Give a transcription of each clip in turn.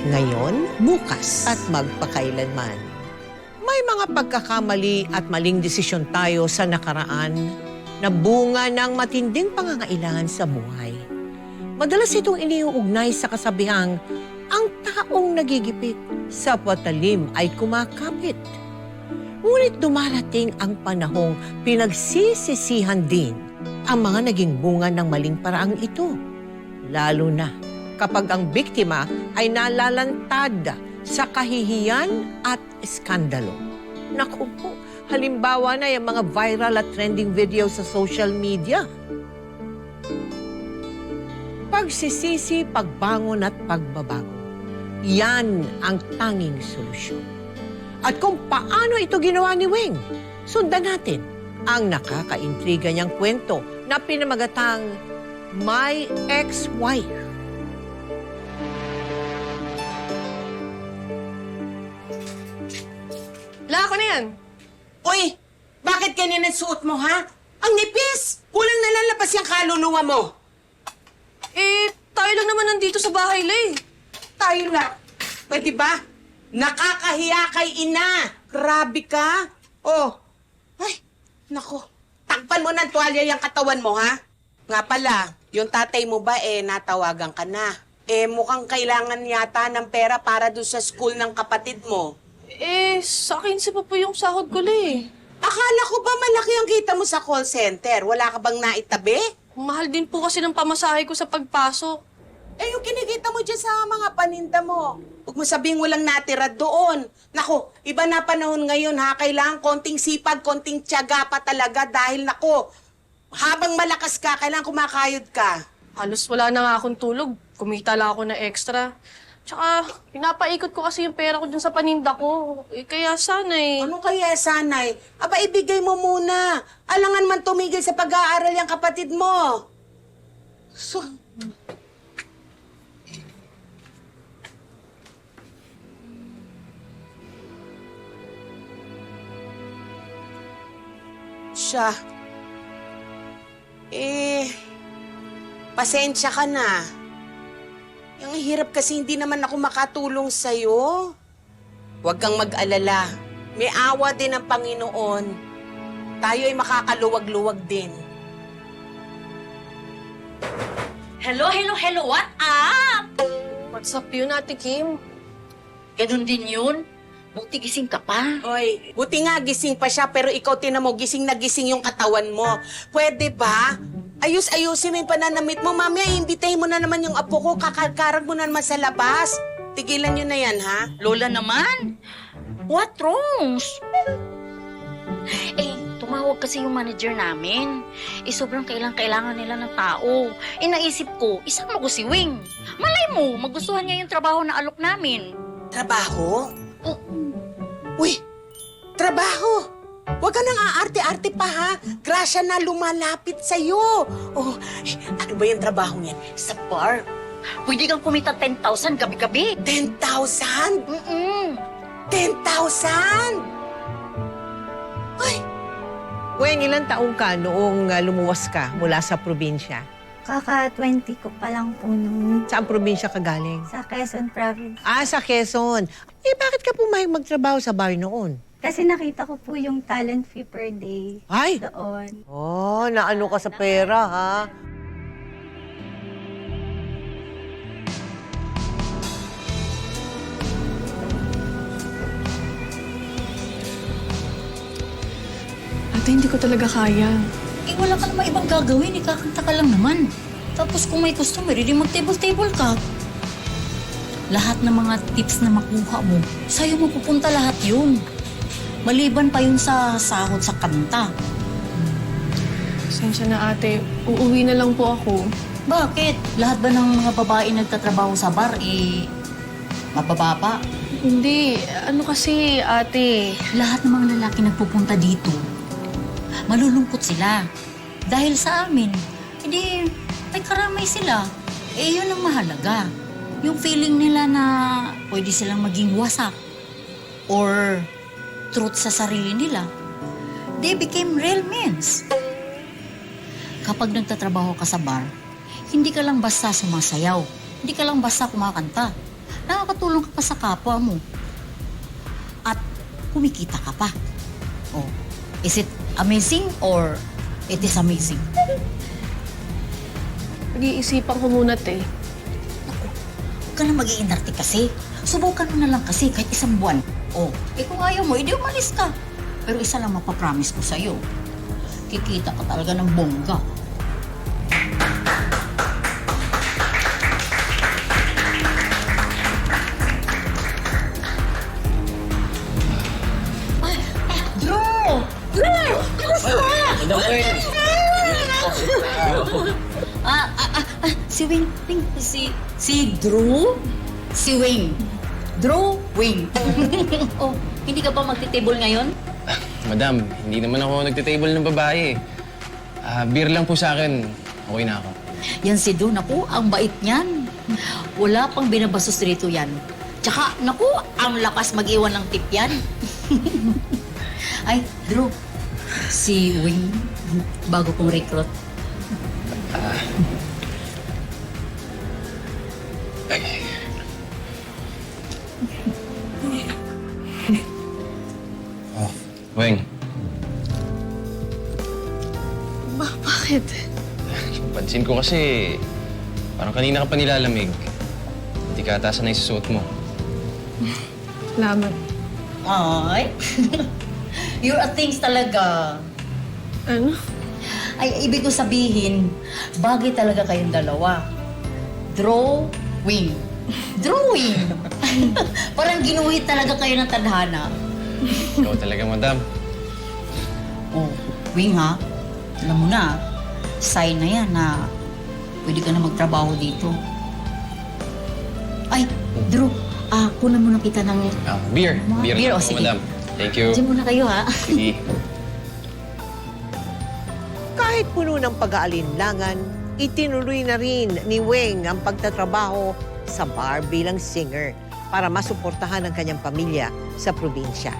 Ngayon, bukas at magpakailanman. May mga pagkakamali at maling desisyon tayo sa nakaraan na bunga ng matinding pangangailangan sa buhay. Madalas itong iniuugnay sa kasabihang, ang taong nagigipit sa patalim ay kumakapit. Ngunit dumarating ang panahong pinagsisisihan din ang mga naging bunga ng maling paraang ito. Lalo na kapag ang biktima ay nalalantad sa kahihiyan at eskandalo. Naku po, halimbawa na yung mga viral at trending video sa social media. Pagsisisi, pagbangon at pagbabago. Yan ang tanging solusyon. At kung paano ito ginawa ni Weng, sundan natin ang nakakaintriga niyang kwento na pinamagatang My Ex-Wife. Lako na yan. Uy, bakit ganyan ang suot mo, ha? Ang nipis! Kulang nalalabas yung kaluluwa mo. Tayo lang naman nandito sa bahay, Lay. Tayo lang. Pwede ba? Nakakahiya kay ina. Grabe ka. Oh. Ay, nako. Takpan mo ng tuwalya yung katawan mo, ha? Nga pala, yung tatay mo ba, natawagan ka na. Mukhang kailangan yata ng pera para doon sa school ng kapatid mo. Sa akin si Papa yung sahod ko, Lay. Akala ko ba malaki ang kita mo sa call center? Wala ka bang naitabi? Mahal din po kasi ng pamasahe ko sa pagpasok. Yung kinikita mo dyan sa mga paninda mo. Huwag mo sabihing walang natira doon. Nako, iba na panahon ngayon, ha? Kailangan konting sipag, konting tiyaga pa talaga dahil, nako, habang malakas ka, kailangan kumakayod ka. Halos wala na nga akong tulog. Kumita lang ako na extra. Tsaka, pinapaikot ko kasi yung pera ko dun sa paninda ko. Kaya sana'y... Ano kaya sanay? Aba, ibigay mo muna. Alangan man tumigil sa pag-aaral yung kapatid mo. Siya. Pasensya ka na. Yung hirap kasi hindi naman ako makatulong sa'yo. Huwag kang mag-alala. May awa din ng Panginoon. Tayo ay makakaluwag-luwag din. Hello, what up? What's up yun, Ate Kim? Ganun din yun. Buti gising ka pa. Oy, buti nga gising pa siya, pero ikaw tinan mo, gising na gising yung katawan mo. Pwede ba? Ayusin mo yung pananamit mo. Mamaya, imbitahin mo na naman yung apo ko. Kakarkarag mo na naman sa labas. Tigilan nyo na yan, ha? Lola naman. What wrongs? Tumawag kasi yung manager namin. Sobrang kailangan nila ng tao. Naisip ko, isama ko si Wing. Malay mo, magustuhan niya yung trabaho na alok namin. Trabaho? Uy, trabaho! Huwag ka nang aarte-arte pa, ha? Grasya na lumalapit sa'yo. Oh, ano ba yung trabaho niyan? Sa bar. Pwede kang kumita 10,000 gabi-gabi. 10,000? 10,000? Ay! Weng, ilang taong ka noong lumuwas ka mula sa probinsya? Kaka-20 ko pa lang po nung Saan probinsya ka galing? sa Quezon Province. Sa Quezon. Bakit ka pumayag magtrabaho sa bar noon? Kasi nakita ko po yung talent fee per day Ay! doon. Naano ka sa pera, ha? Ate, hindi ko talaga kaya. Wala ka namang ibang gagawin. Kakanta ka lang naman. Tapos kung may customer, hindi mag-table-table ka. Lahat ng mga tips na makuha mo, sa'yo mo pupunta lahat yun. Maliban pa yung sa sahod sa kanta. Pasensya na, ate. Uuwi na lang po ako. Bakit? Lahat ba ng mga babae nagtatrabaho sa bar, mababa pa? Hindi. Ano kasi, ate? Lahat ng mga lalaki nagpupunta dito, malulungkot sila. Dahil sa amin, hindi may karamay sila. Yun ang mahalaga. Yung feeling nila na pwede silang maging wasak or truth sa sarili nila, they became real men. Kapag nagtatrabaho ka sa bar, hindi ka lang basta sumasayaw, hindi ka lang basta kumakanta. nakakatulong ka pa sa kapwa mo. At kumikita ka pa. Oh, is it amazing or it is amazing? Pag-iisipan ko muna, te. Huwag ka na mag-iinarte kasi. Subukan mo na lang kasi kahit isang buwan. Oh, kung ayaw mo, edi umalis ka. Pero isa lang mapapromise ko sa'yo. Kikita ka talaga ng bongga. Drew! Drew! Madam Weng! Si Wing, si Drew? Si Wing. Drew Wing. Oh, hindi ka ba magti-table ngayon? Madam, hindi naman ako nagtitable ng babae. Beer lang po sa akin. Okay na ako. Yan si Drew, naku, ang bait niyan. Wala pang binabasos rito yan. Tsaka, naku, ang lakas mag-iwan ng tip yan. Ay, Drew, si Wing, bago kong recruit. Weng, Bakit? pansin ko kasi parang kanina ka pa nilalamig. Hindi ka ata sanay sa suot mo. Salamat. Ay, you're a things talaga. Ano? Ay, ibig ko sabihin, bagay talaga kayong dalawa. Drawing. Drawing. Parang ginuhit talaga kayo ng tadhana. Ikaw talaga, madam. Oh, Wing ha, alam mo na, sign na yan na pwede ka na magtrabaho dito. Ay, Drew, kunan mo na kita ng... Beer. Beer Beer, lang o, po, sige. madam. Thank you. Diyan muna kayo ha. Sige. Kahit puno ng pag-aalinlangan, itinuloy na rin ni Weng ang pagtatrabaho sa bar bilang singer para masuportahan ang kanyang pamilya sa probinsya.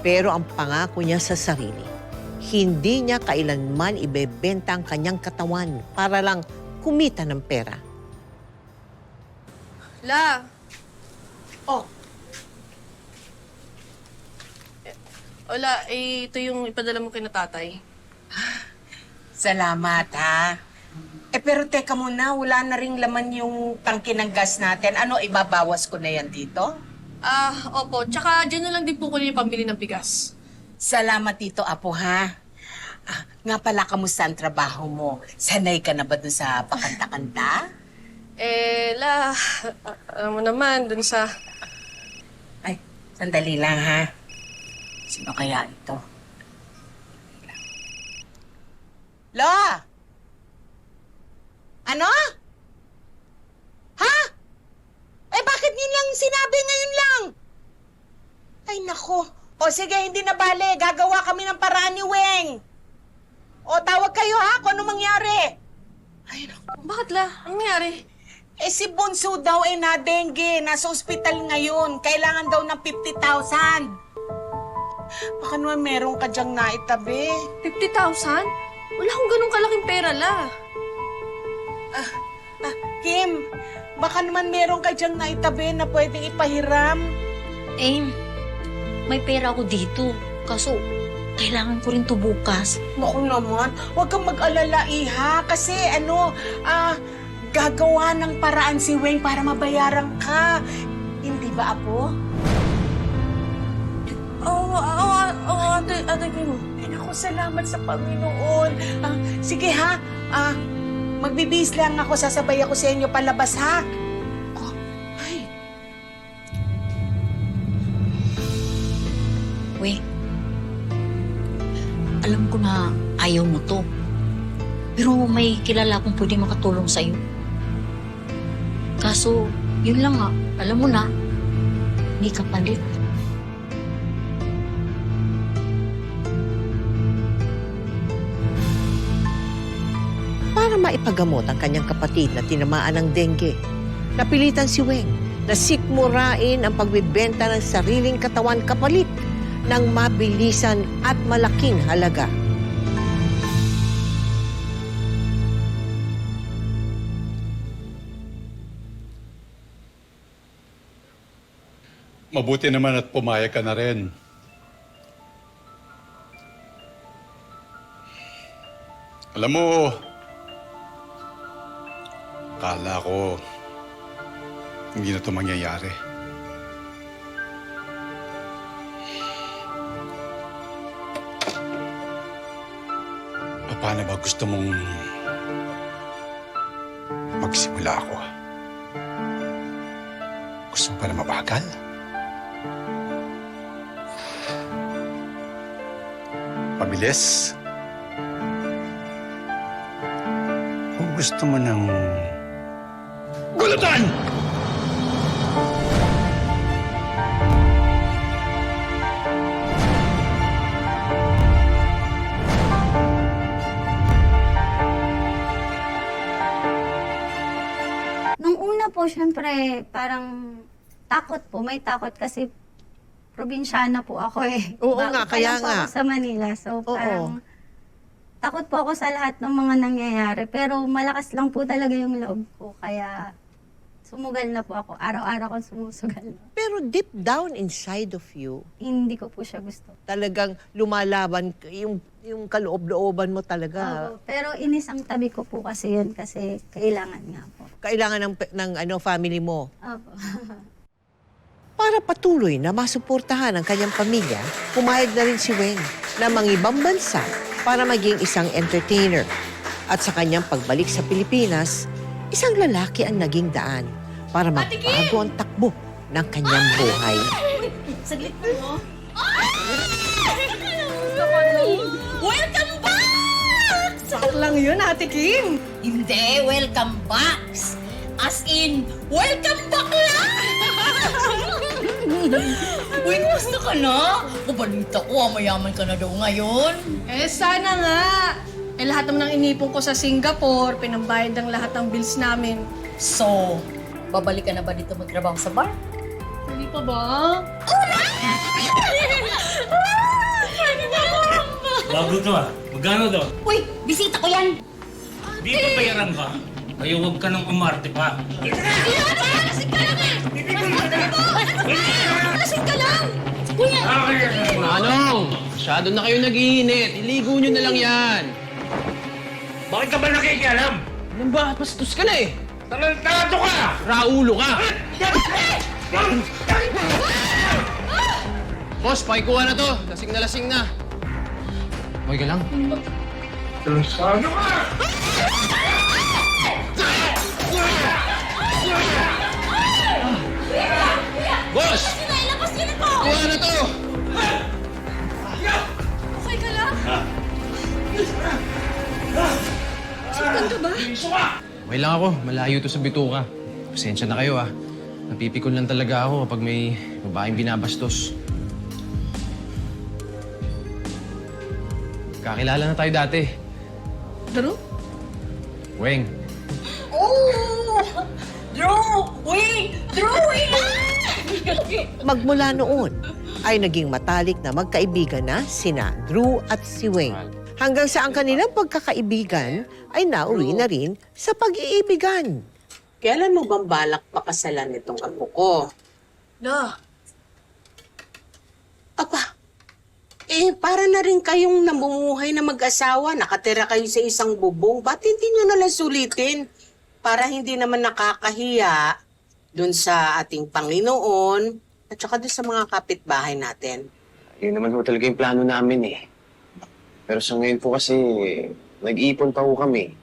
Pero ang pangako niya sa sarili, hindi niya kailanman ibebenta ang kanyang katawan para lang kumita ng pera. La, Oh, wala, ito yung ipadala mo kina tatay. salamat ha. Pero teka muna, wala na ring laman yung tangke ng gas natin. Ano, ibabawas ko na yan dito? Opo. Tsaka dyan na lang din po kunin yung pambili ng bigas. Salamat dito, Apo, ha? Nga pala, kamusta ang trabaho mo? Sanay ka na ba dun sa pakanta-kanta? La, alam mo naman, dun sa... Ay, sandali lang, ha? Sino kaya ito? Lo! Ano? Ha? Bakit yun lang sinabi ngayon lang? Ay, nako. O sige, hindi na bale. Gagawa kami ng paraan ni Weng. O, tawag kayo ha, kung ano mangyari. Ay, nako. Bakit la? Anong nangyari? Si Bunso daw ay na-dengue. Nasa ospital ngayon. Kailangan daw ng 50,000. Baka naman meron ka dyang naitabi. 50,000? Wala akong ganun kalaking pera la. Kim, baka naman meron ka dyang naitabi na pwedeng ipahiram. May pera ako dito. Kaso, kailangan ko rin to bukas. Naku naman, huwag kang mag-alala, Iha. Kasi gagawa ng paraan si Weng para mabayaran ka. Hindi ba, Apo? Oo, ate Kim. Ay, naku, salamat sa Panginoon. Sige ha, magbibihis lang ako. Sasabay ako sa inyo palabas, ha? Oh, ay. Wait. Alam ko na ayaw mo to. Pero may kilala akong pwede makatulong sa'yo. Kaso, yun lang nga. Alam mo na, hindi ka palit. Para maipagamot ang kanyang kapatid na tinamaan ng dengue, napilitan si Weng na sikmurain ang pagbibenta ng sariling katawan kapalit ng mabilisan at malaking halaga. Mabuti naman at pumayag ka na rin. Alam mo, akala ko hindi na ito mangyayari. Paano ba gusto mong magsimula ako? Gusto mo pa na mabagal? Pabilis? O gusto mo ng gulutan? Nung una po, syempre, parang takot po. May takot kasi probinsyana po ako eh. Oo nga, Bago pa kaya lang po nga. ako sa Manila. So, Oo. parang takot po ako sa lahat ng mga nangyayari. Pero malakas lang po talaga yung loob ko. Kaya sumugal na po ako. Araw-araw ko sumusugal. Pero deep down inside of you, Hindi ko po siya gusto. talagang lumalaban, yung kaloob-looban mo talaga. Opo. Pero inisang tabi ko po kasi yun kasi kailangan nga po. Kailangan ng family mo. Opo. Para patuloy na masuportahan ang kanyang pamilya, pumayag na rin si Weng na mangibang bansa para maging isang entertainer. At sa kanyang pagbalik sa Pilipinas, isang lalaki ang naging daan para magbago ang takbo ng kanyang buhay. Saglit mo. Welcome back! Sakit lang yun, Ate Kim. Hindi, welcome back! As in, welcome back lang! Uy, gusto ka na? Pabalita ko, mayaman ka na daw ngayon. Eh, sana nga. Eh, lahat naman ng inipon ko sa Singapore, pinambayad ng lahat ng bills namin. So, babalik ka na ba dito magtrabaho sa bar? Hindi pa ba? Bago to ah. Magkano to? Uy, bisita ko yan! Dito bayaran ka. Kaya huwag ka nang umarte pa. Lasing ka lang! Kuya! Manong, masyado na kayo nag-iinit. Iligo nyo na lang yan. Bakit ka ba nakikialam? Ano ba? Bastos ka na eh. Talento ka! Raulo ka. Boss, pakikuha na to. Lasing na. Okay ka lang? Talento ka! Boss! Kuha na to! Okay ka lang? Okay lang ako. Malayo to sa bituka. Pasensya na kayo ah. Napipikon lang talaga ako kapag may babaeng binabastos. Kakilala na tayo dati. Drew? Weng. Oh! Drew! Wait! Drew! Wait! Magmula noon ay naging matalik na magkaibigan na sina Drew at si Weng. Hanggang sa ang kanilang pagkakaibigan ay nauwi na rin sa pag-iibigan. Kailan mo bang balak pakasalan itong apo ko? La, Apa, para na rin kayong namumuhay na mag-asawa, nakatira kayo sa isang bubong, ba't hindi nyo nalang sulitin? Para hindi naman nakakahiya dun sa ating Panginoon at saka dun sa mga kapitbahay natin. Yun naman ho talaga yung plano namin eh. Pero sa ngayon po kasi, nag-iipon pa ho kami.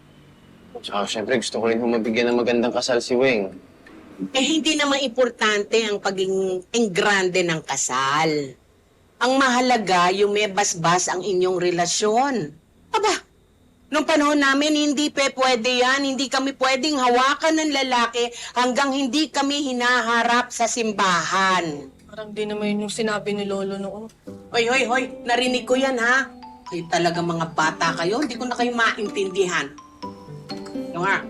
Tsaka syempre gusto ko rin ho mabigyan ng magandang kasal si Weng. Eh, hindi naman importante ang pagiging engrande ng kasal. Ang mahalaga, yung may basbas ang inyong relasyon. Aba, nung panahon namin, hindi pwede yan. Hindi kami pwedeng hawakan ng lalaki hanggang hindi kami hinaharap sa simbahan. parang di naman yun yung sinabi ni Lolo noon. Hoy, narinig ko yan, ha? Kayo talaga mga bata kayo, hindi ko na kayo maintindihan. Yung nga.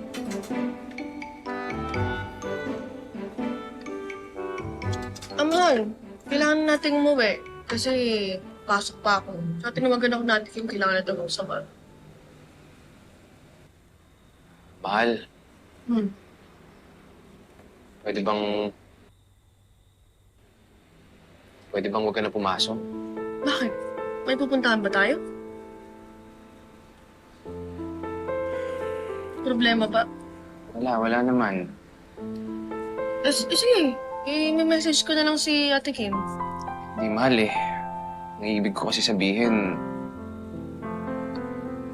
Mahal, kailangan nating umuwi. Kasi pasok pa ako. Sa tinawagan ako natin yung kailangan natin ako sa bar. Mahal, Hmm. pwede bang Pwede bang huwag ka na pumasok? Bakit? May pupuntahan ba tayo? Problema ba? Wala naman. Sige. May message ko na lang si Ate Kim. Hindi, mahal eh. Ang ibig ko kasi sabihin,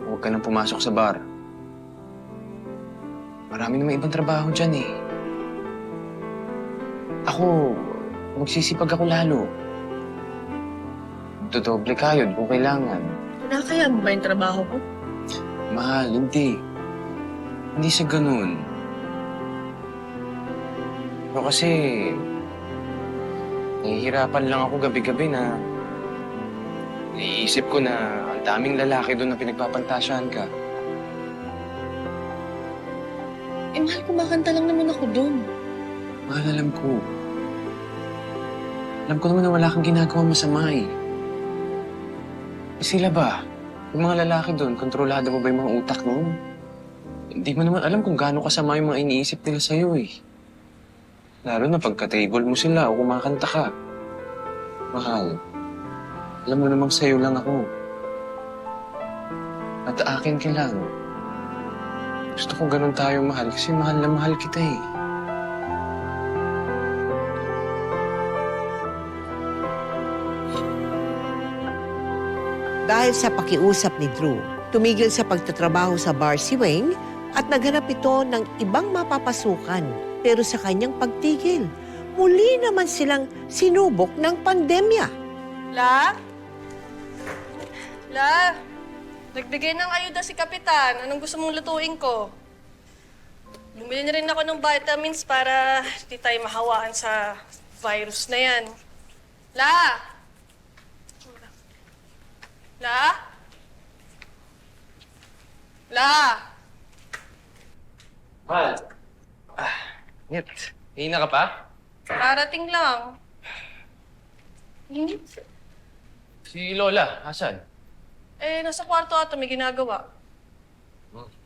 huwag ka nang pumasok sa bar. Marami naman ibang trabaho dyan eh. Ako, magsisipag ako lalo. Dodoble kayod kung kailangan. Nakakaya mo ba yung trabaho ko? Mahal, hindi. Hindi sa ganun. Pero kasi, nahihirapan lang ako gabi-gabi na naiisip ko na ang daming lalaki doon na pinagpapantasyahan ka. Mahal, kumakanta lang naman ako doon. Mahal, alam ko. Alam ko naman na wala kang ginagawang masama eh. Sila ba? Yung mga lalaki doon, kontrolado mo ba yung mga utak mo? Hindi mo naman alam kung gaano kasama yung mga iniisip nila sa'yo eh. Lalo na pagka-table mo sila o kumakanta ka. Mahal, alam mo namang sa'yo lang ako. At akin ka lang. Gusto ko ganun tayo mahal kasi mahal na mahal kita eh. Dahil sa pakiusap ni Drew, tumigil sa pagtatrabaho sa bar si Wayne at naghanap ito ng ibang mapapasukan. Pero sa kanyang pagtigil, muli naman silang sinubok ng pandemya. La? Nagbigay ng ayuda si Kapitan. Anong gusto mong lutuin ko? Bumili na rin ako ng vitamins para di tayo mahawaan sa virus na yan. La? Mahal. Net, hihina ka pa? Parating lang. Si Lola, asan? Nasa kwarto ata, may ginagawa.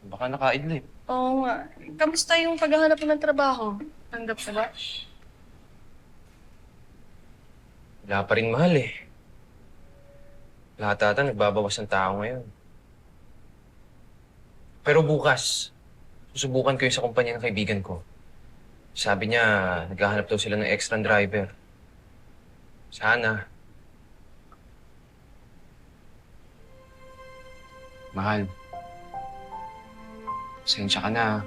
Baka nakaidlip. Oo nga. Kamusta yung paghahanap mo ng trabaho? Tanggap ka ba? Wala pa rin mahal eh. Lahat ata nagbabawas ng tao ngayon. Pero bukas, susubukan ko yun sa kumpanya ng kaibigan ko. Sabi niya, naghahanap daw sila ng extra driver. Sana. Mahal. Pasensya ka na.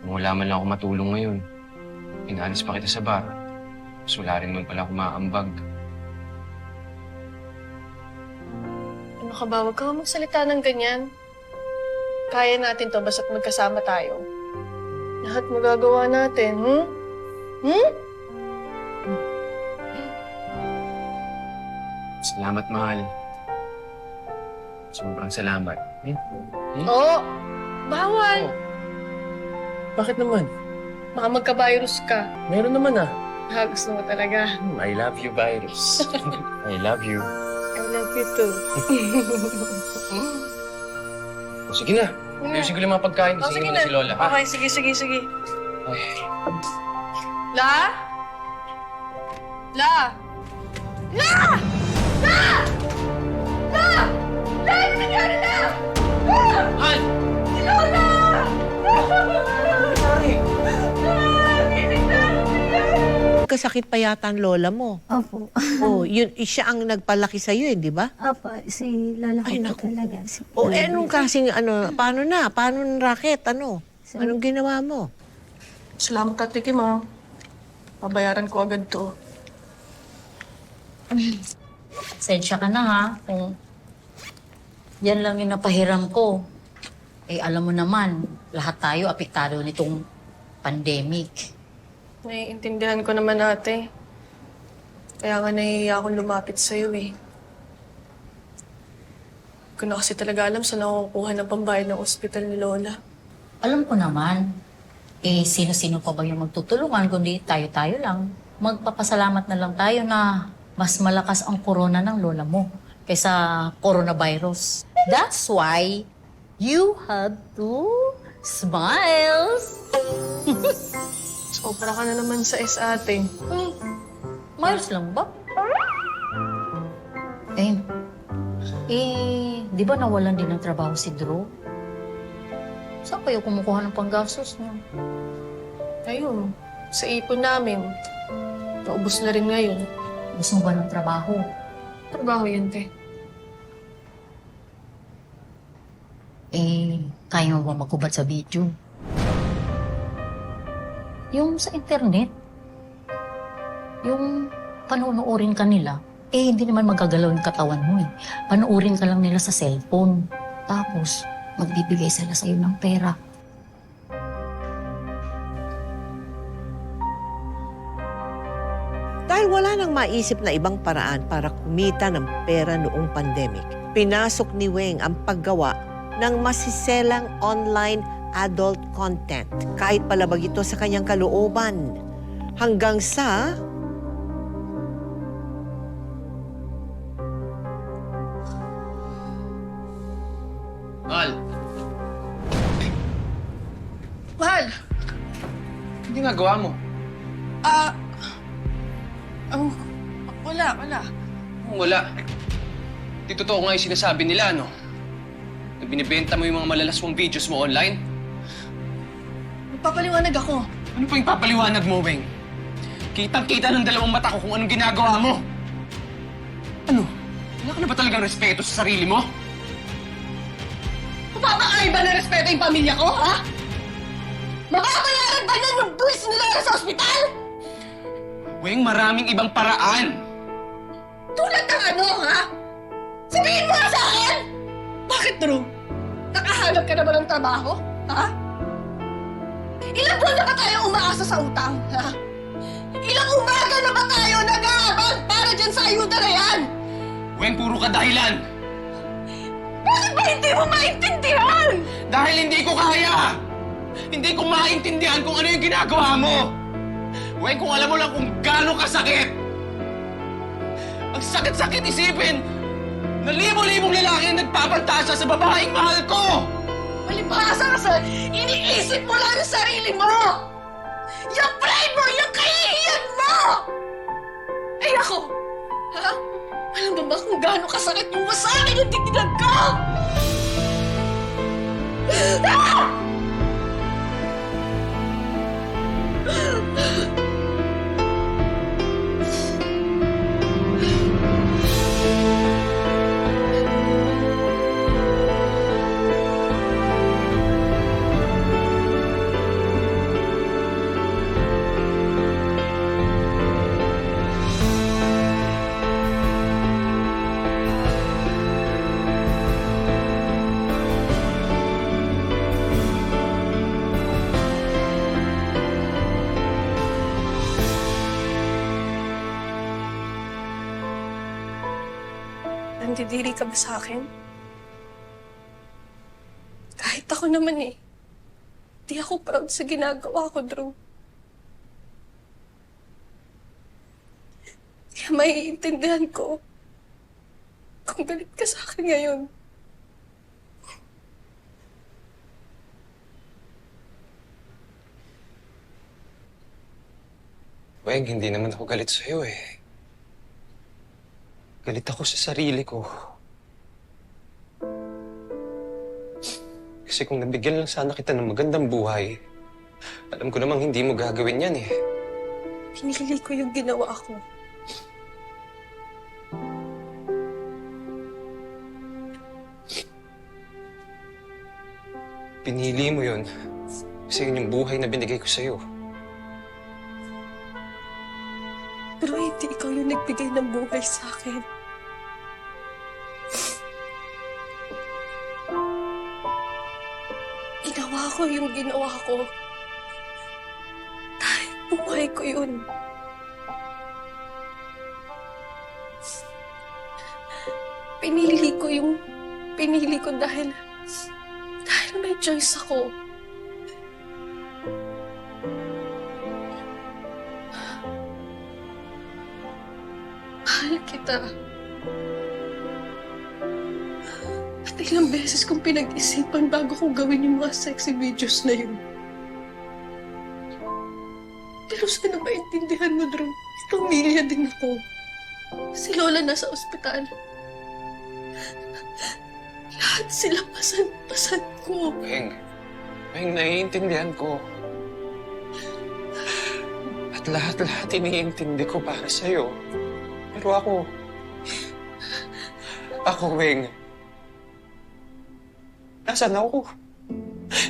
Kung wala man lang ako matulong ngayon, inalis pa kita sa bar. Mas wala rin man pala ako maaambag. Ano ka ba? Huwag kang magsalita ng ganyan. Kaya natin to basta't magkasama tayo. Lahat magagawa natin, Salamat, mahal. Sobrang salamat. Oo! Bawal! Bakit naman? Baka magka-virus ka. Meron naman ah. Gusto mo talaga. I love you, virus. I love you. I love you too. O, sige na. Ayusin ko lang mga pagkain. Oh, Sige sige mo na si Lola, ha? Okay, sige. Ay. La? Ano nangyari na? Han! Kasakit pa yata ang lola mo. Opo. Oh, yun, siya ang nagpalaki sa'yo eh, di ba? Opo, si lola ko Ay, po naku. talaga. Si Anong kasing, paano na? Paano ng racket? Anong ginawa mo? Salamat, Ate Kim, ha. Pabayaran ko agad to. Sensya ka na ha, kung yan lang yung napahiram ko. Alam mo naman, lahat tayo apektado nitong pandemic. Naiintindihan ko naman, ate. Kaya nga nahihiya akong lumapit sa'yo, eh. Hindi ko na kasi talaga alam saan ako kukuha ng pambayad ng ospital ni Lola. Alam ko naman, sino-sino pa ba yung magtutulungan kundi tayo-tayo lang. Magpapasalamat na lang tayo na mas malakas ang corona ng lola mo kaysa coronavirus. That's why you have to smile. Sobra ka na naman sa ate. Mayos lang ba? Eh, di ba nawalan din ng trabaho si Drew? Saan kayo kumukuha ng panggastos niyo? Ayun, sa ipon namin. Naubos na rin ngayon. Gusto mo ba ng trabaho? Trabaho yun, te. Kaya mo ba magkubad sa video? Yung sa internet, yung panonoorin ka nila, hindi naman magagalaw yung katawan mo eh. Panoorin ka lang nila sa cellphone. Tapos, magbibigay sila sa'yo ng pera. Dahil wala nang maisip na ibang paraan para kumita ng pera noong pandemic, pinasok ni Weng ang paggawa ng masiselang online adult content kahit palabag ito sa kanyang kalooban. Hanggang sa Mahal, Mahal! hindi ginagawa mo. Wala. Wala. Di totoo nga yung sinasabi nila, no? Na binibenta mo yung mga malalaswang videos mo online. Magpapaliwanag ako. Ano pa yung papaliwanag mo, Weng? Kitang-kita ng dalawang mata ko kung anong ginagawa mo. Ano? Wala ka na ba talagang respeto sa sarili mo? Mapapakain ba na respeto yung pamilya ko, ha? Mababayaran ba na yung buwis nila sa ospital? Weng, maraming ibang paraan. Tulad ng ano, ha? Sabihin mo nga sa akin! Bakit, Drew? Nakahanap ka na ba ng trabaho, ha? Ilang buwan na ba tayo umaasa sa utang, ha? Ilang umaga na ba tayo nag-aabang para dyan sa ayuda na yan? Weng, puro ka dahilan. Bakit ba hindi mo maintindihan? Dahil hindi ko kaya! Hindi ko maintindihan kung ano yung ginagawa mo! Weng, kung alam mo lang kung gaano kasakit! Ang sakit-sakit isipin na libo-libong lalaki ang nagpapantasa sa babaeng mahal ko! Malibhasa ka sa iniisip mo lang ang sarili mo! Yung pride mo! Yung kahihiyan mo! Ay ako! Ha? Alam mo ba kung gaano kasakit yung sa akin yung dignidad ko? Ah! Nandidiri ka ba sa akin? Kahit ako naman eh. Di ako proud sa ginagawa ko, Drew. Kaya maiintindihan ko kung galit ka sa akin ngayon. Weng, hindi naman ako galit sa'yo eh. Galit ako sa sarili ko. Kasi kung nabigyan lang sana kita ng magandang buhay, alam ko namang hindi mo gagawin yan eh. Pinili ko yung ginawa ko. Pinili mo yun kasi yun yung buhay na binigay ko sa'yo. Pero hindi ikaw yung nagbigay ng buhay sa akin. Ginawa ko yung ginawa ko. Dahil buhay ko yun. Pinili ko dahil may choice ako. Mahal kita. At ilang beses kong pinag-isipan bago ko gawin yung mga sexy videos na yun. Pero sana maintindihan mo, Drew. May pamilya din ako. Si Lola nasa ospital. Lahat sila pasan ko. Weng, naiintindihan ko. At lahat iniintindi ko para sa'yo. Pero ako, Weng, nasaan ako?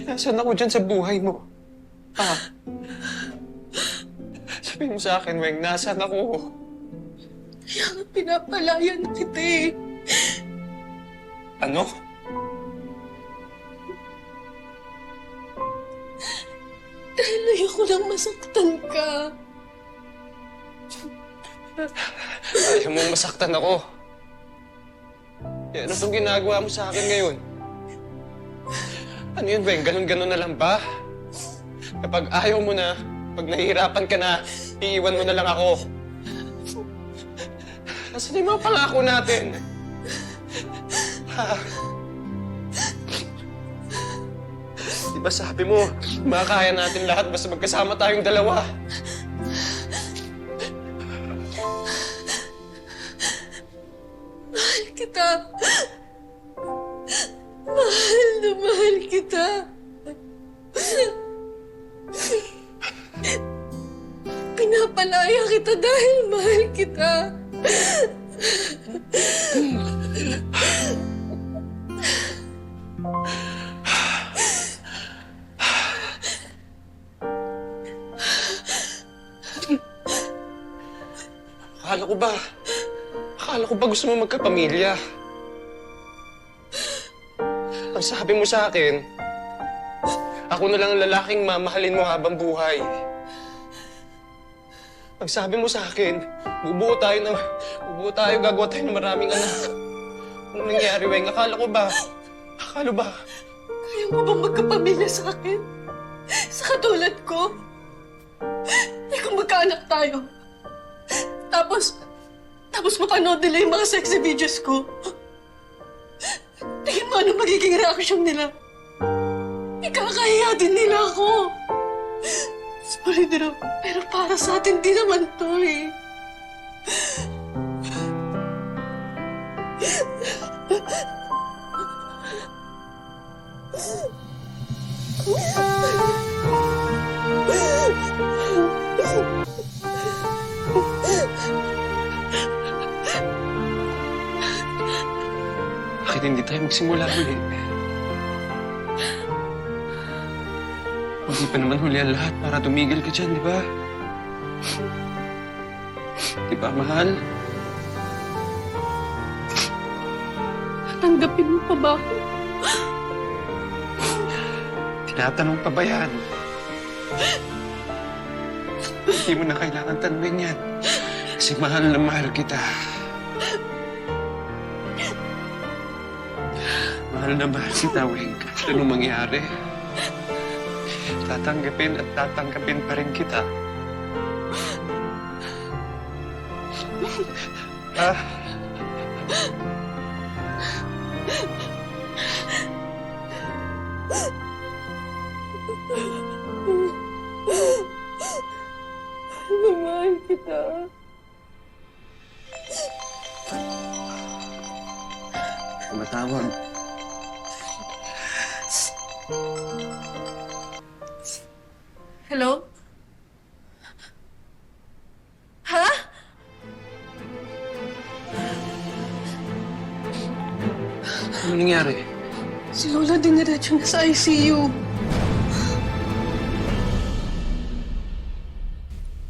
Nasaan ako dyan sa buhay mo? Sabi mo sa akin, Weng, nasaan ako? Kaya nga pinapalayan kita eh. Ano? Dahil ayoko lang masaktan ka. Ayaw mong masaktan ako. Ano itong ginagawa mo sa akin ngayon? Ano yun, Weng? Ganon-ganon na lang ba? Kapag ayaw mo na, pag nahihirapan ka na, iiwan mo na lang ako. Nasaan yung mga pangako natin? Ha? Diba sabi mo, makakaya natin lahat basta magkasama tayong dalawa? Mahal kita. Mahal na mahal kita. Pinapalaya kita dahil mahal kita. Akala ko ba gusto mo magkapamilya? Ang sabi mo sa akin, ako na lang ang lalaking mamahalin mo habang buhay. Ang sabi mo sa akin, bubuo tayo, gagawa tayo ng maraming anak. Anong nangyari, Weng? Akala ba? Kaya mo ba magkapamilya sa akin? Sa katulad ko? Eh kung magkaanak tayo, tapos mapanood nila yung mga sexy videos ko. Tingin mo ano magiging reaksyon nila? Ikakahiya din nila ako. Sorry, Drew, pero para sa atin din naman to eh. Bakit hindi tayo magsimula ulit? Hindi pa naman huli ang lahat para tumigil ka dyan, di ba? Di ba, mahal? Tanggapin mo pa ba ako? Tinatanong pa ba yan? Hindi mo na kailangan tanungin yan. Kasi mahal na mahal kita. Mahal na mahal kita, Weng. Kahit anong mangyari. Tatanggapin at tatanggapin pa rin kita. Mahal kita. Tumatawag. Hello? Ha? Ano nangyari? Si Lola diniretso na sa ICU.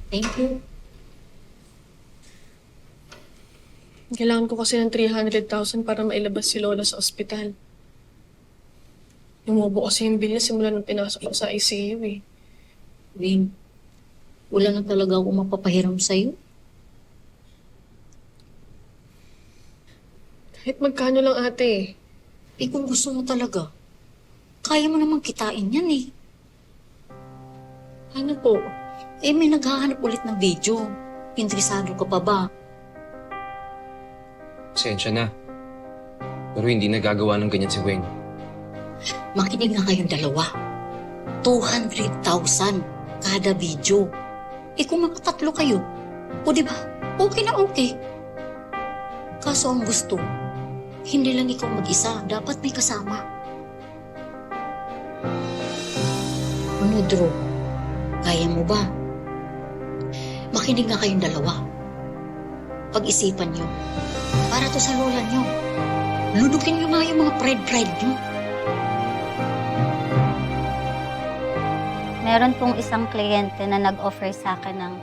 Thank you. Kailangan ko kasi ng 300,000 para mailabas si Lola sa ospital. Lumubo kasi yung bill niya simula nung pinasok ko sa ICU eh. Wing, wala na talaga ako mapapahiram sa'yo. Kahit magkano lang ate. Eh kung gusto mo talaga, kaya mo namang kitain yan eh. Ano po? Eh may naghahanap ulit ng video. Interesado ka pa ba? Pasensya na. Pero hindi nagagawa ng ganyan si Weng. Makinig na kayong dalawa. 200,000 kada video. kung makatatlo kayo, o di ba? Okay na okay. Kaso ang gusto, hindi lang ikaw mag-isa, dapat may kasama. Ano, Drew? Kaya mo ba? Makinig nga kayong dalawa. Pag-isipan nyo. Para to sa lola nyo. Ludukin nyo nga yung mga pride nyo. Meron pong isang kliyente na nag-offer sa akin ng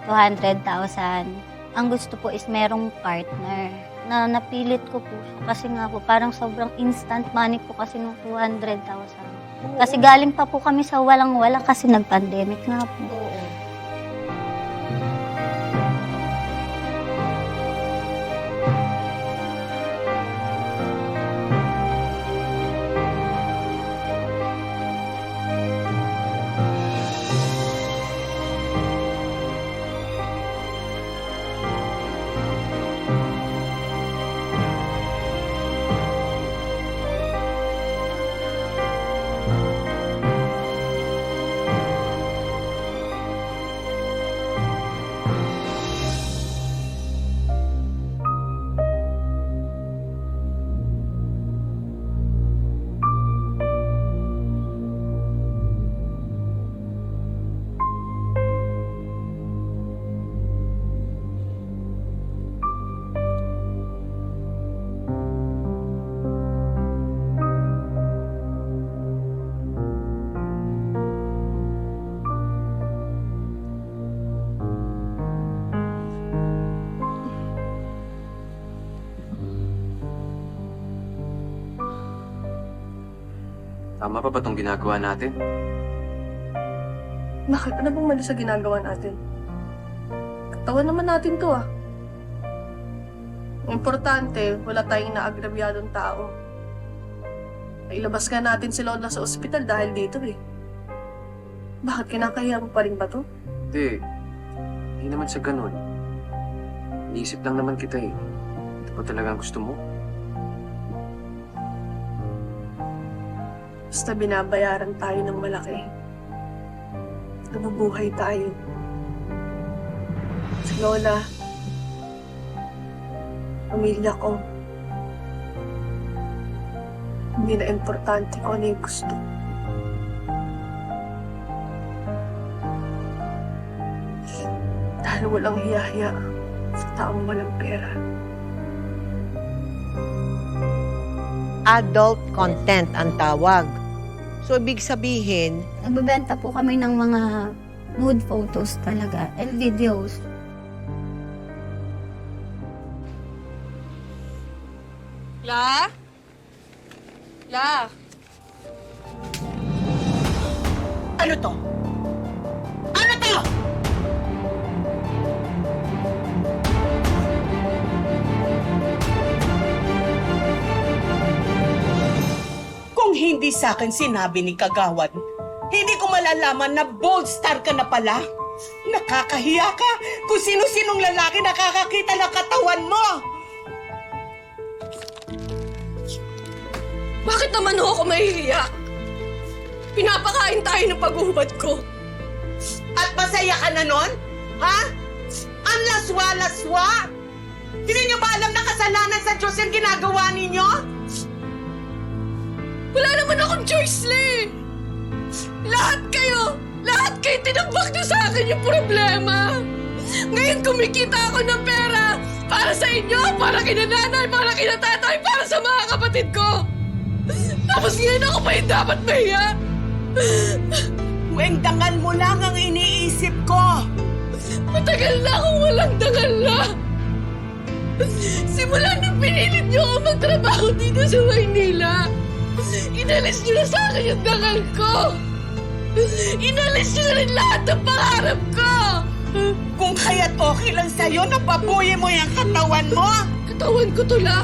200,000. Ang gusto po is merong partner na napilit ko po siya. Kasi nga po, parang sobrang instant money po kasi ng 200,000. Kasi galing pa po kami sa walang-wala kasi nag-pandemic nga po. Tama pa ba itong ginagawa natin? Bakit? Ano bang mali sa ginagawa natin? Katawan naman natin to ah. Ang importante, wala tayong naagrabyadong tao. Nailabas nga natin si Lola sa ospital dahil dito eh. Bakit kinakaya mo pa rin ba to? Hindi naman sa ganun. Iniisip lang naman kita eh. Ito pa talaga ang gusto mo? Basta binabayaran tayo ng malaki. Nabubuhay tayo. Si Lola, pamilya ko, hindi na importante kung ano yung gusto. Dahil walang hiya-hiya sa taong walang pera. Adult content ang tawag. So, ibig sabihin, Nagbebenta po kami ng mga nude photos talaga and videos. La? La? Ano to? Ano to? Kung hindi sa akin sinabi ni Kagawad, hindi ko malalaman na bold star ka na pala. Nakakahiya ka kung sino-sinong lalaki nakakakita ng katawan mo. Bakit naman ho ako mahihiya? Pinapakain tayo ng paghuhubad ko. At masaya ka na nun? Ha? Ang laswa-laswa? Hindi niyo ba alam na kasalanan sa Diyos yung ginagawa ninyo? Wala naman akong choice, Le! Lahat kayo tinambak niyo sa akin yung problema! Ngayon kumikita ako ng pera para sa inyo, para kina nanay, para kina tatay, para sa mga kapatid ko! Tapos ngayon ako pa yung dapat mahiya! Wengdangan mo lang ang iniisip ko. Matagal na akong walang dangal na! Simula nung pinilit niyo ako magtrabaho dito sa Maynila, inalis niyo na sa akin yung dangal ko! Inalis niyo na rin lahat ng pangarap ko! Kung kaya't okay lang sa'yo na babuyin mo yung katawan mo. Katawan ko to, La.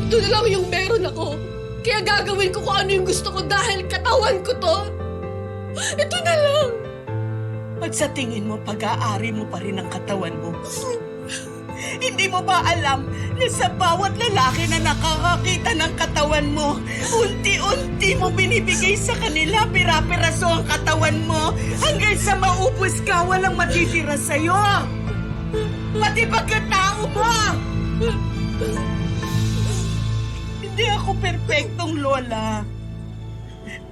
Ito na lang yung meron ako. Kaya gagawin ko kung ano yung gusto ko dahil katawan ko to. Ito na lang. At sa tingin mo, pag-aari mo pa rin ang katawan mo. Hindi mo ba alam na sa bawat lalaki na nakakakita ng katawan mo, unti-unti mo binibigay sa kanila, pira-piraso ang katawan mo, hanggang sa maubos ka, walang matitira sa'yo. Pati pagkatao mo. Hindi ako perpektong lola.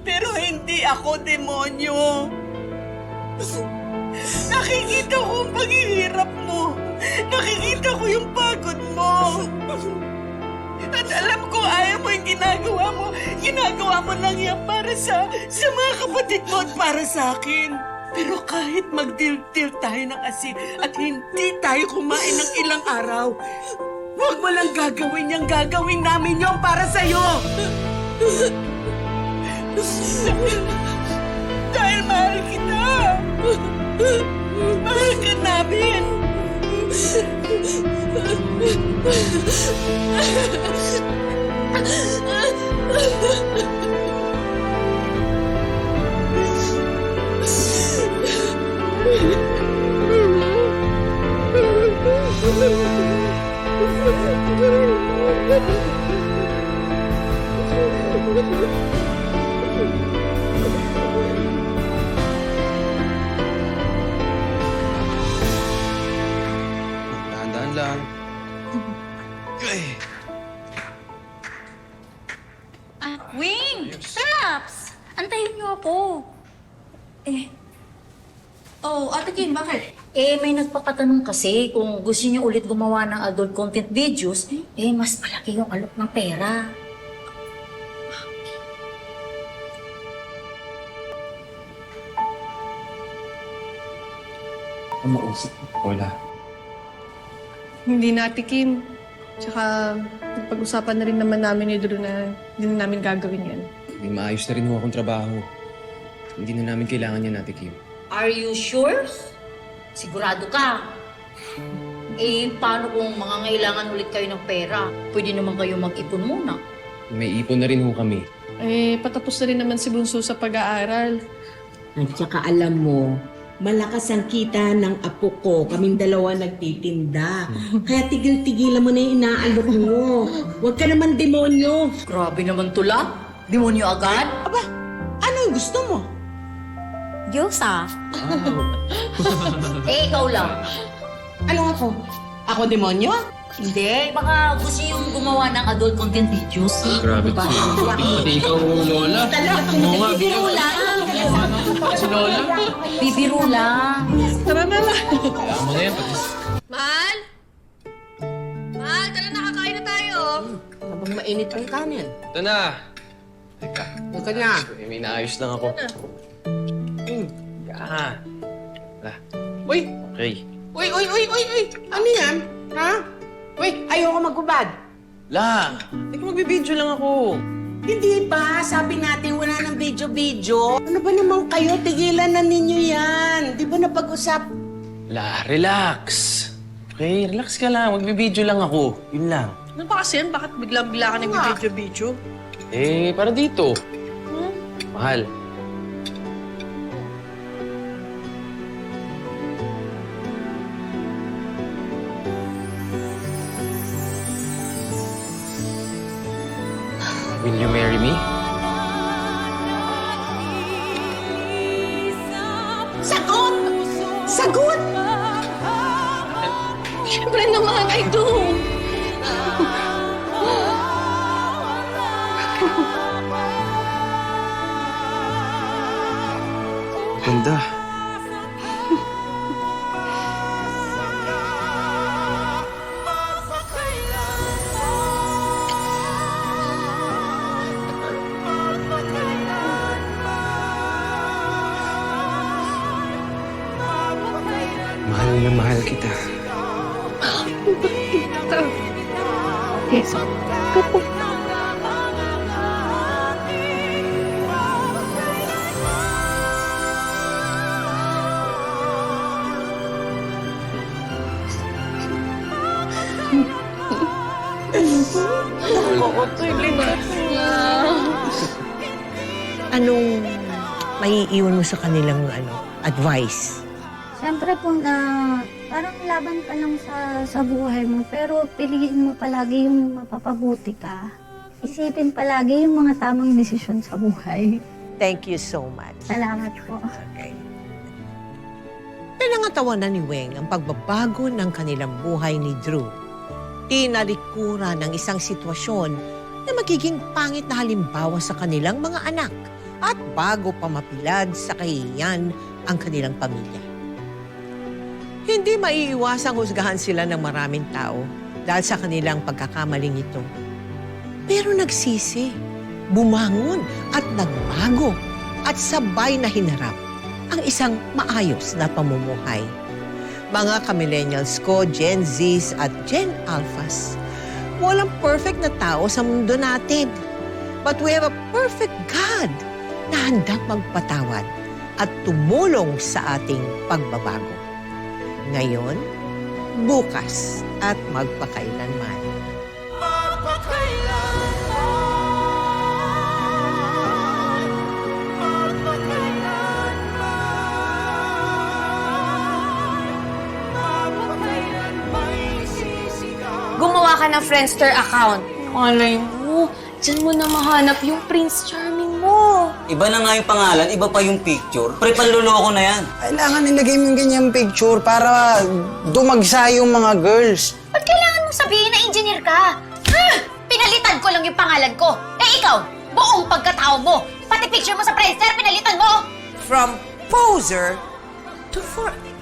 Pero hindi ako demonyo. Nakikita ko ang paghihirap mo. Nakikita ko yung pagod mo. At alam ko ayaw mo yung ginagawa mo. Ginagawa mo lang yan para sa mga kapatid mo at para sa akin. Pero kahit magdil-dil tayo ng asin at hindi tayo kumain ng ilang araw, huwag mo lang gagawin yung gagawin namin yung para sa'yo. Dahil mahal kita. Mahal ka namin. Dahan-dahan lang. Wing! Traps! Antayin niyo ako. Ate Kim, bakit? May nagpapatanong kasi kung gusto niyo ulit gumawa ng adult content videos, mas malaki yung alok ng pera. Mausap. Wala. Hindi natikim. Tsaka, napag-usapan na rin naman namin ni Drew na hindi na namin gagawin yan. May maayos na rin ho akong trabaho. Hindi na namin kailangan yan, Ate Kim. Are you sure? Sigurado ka? Paano kung mangangailangan ulit kayo ng pera? Pwede naman kayo mag-ipon muna. May ipon na rin ho kami. Patapos na rin naman si Bunso sa pag-aaral. At saka alam mo, malakas ang kita ng apo ko. Kaming dalawa nagtitinda. Kaya tigil-tigilan mo na yung inaalok mo. Huwag ka naman demonyo. Grabe naman tula. Demonyo agad? Aba, ano yung gusto mo? Diyos ah. Ikaw lang. Ano ako? Ako demonyo? Hindi, baka gusto yung gumawa ng adult content videos. Grabe. Pati ikaw, Lola. Oo nga, Bibiro lang. Si Lola. Bibiro lang. Tara na lang. Kaya mo na yan. Mahal? Mahal, tara na, kakain na tayo. Habang mainit ang kanin. Ito na. Teka. Huwag ka na. May naayos lang ako. Ah. Uy! Okay. Uy! Ano yan? Ha? Uy, ayoko magbubad. La! Teka, magbibideo lang ako. Hindi ba? Sabi natin wala ng video-video. Ano ba naman kayo? Tigilan na ninyo yan. Di ba napag-usap? La, relax. Okay, relax ka lang. Magbibideo lang ako. Yun lang. Ano ba kasi yan? Bakit biglang-bigla ka nag-video-video? Para dito. Mahal. Will you marry me? Sagot! Sagot! Siyempre naman, I do. Ganda. Mahal na mahal kita. Anong maiiwan mo sa kanilang advice? Siyempre po na parang laban ka lang sa buhay mo, pero piliin mo palagi yung mapapabuti ka. Isipin palagi yung mga tamang desisyon sa buhay. Thank you so much. Salamat po. Okay. Pinangatawanan ni Weng ang pagbabago ng kanilang buhay ni Drew. Tinalikuran ng isang sitwasyon na magiging pangit na halimbawa sa kanilang mga anak at bago pa mapilad sa kahihiyan ang kanilang pamilya. Hindi maiiwasang husgahan sila ng maraming tao dahil sa kanilang pagkakamaling ito. Pero nagsisi, bumangon at nagbago at sabay na hinarap ang isang maayos na pamumuhay. Mga ka-millennials ko, Gen Zs at Gen Alphas, walang perfect na tao sa mundo natin. But we have a perfect God na handang magpatawad at tumulong sa ating pagbabago. Ngayon, bukas at magpakailanman. Gumawa ka ng Friendster account. Malay mo, dyan mo na mahanap yung Prince Charming mo. Iba na nga yung pangalan, iba pa yung picture. Pre, panluloko na yan. Kailangan nilagay mo yung ganyang picture para dumagsa yung mga girls. Ba't kailangan mong sabihin na engineer ka? Pinalitan ko lang yung pangalan ko. Eh ikaw, buong pagkatao mo, pati picture mo sa Friendster, pinalitan mo! From poser to forever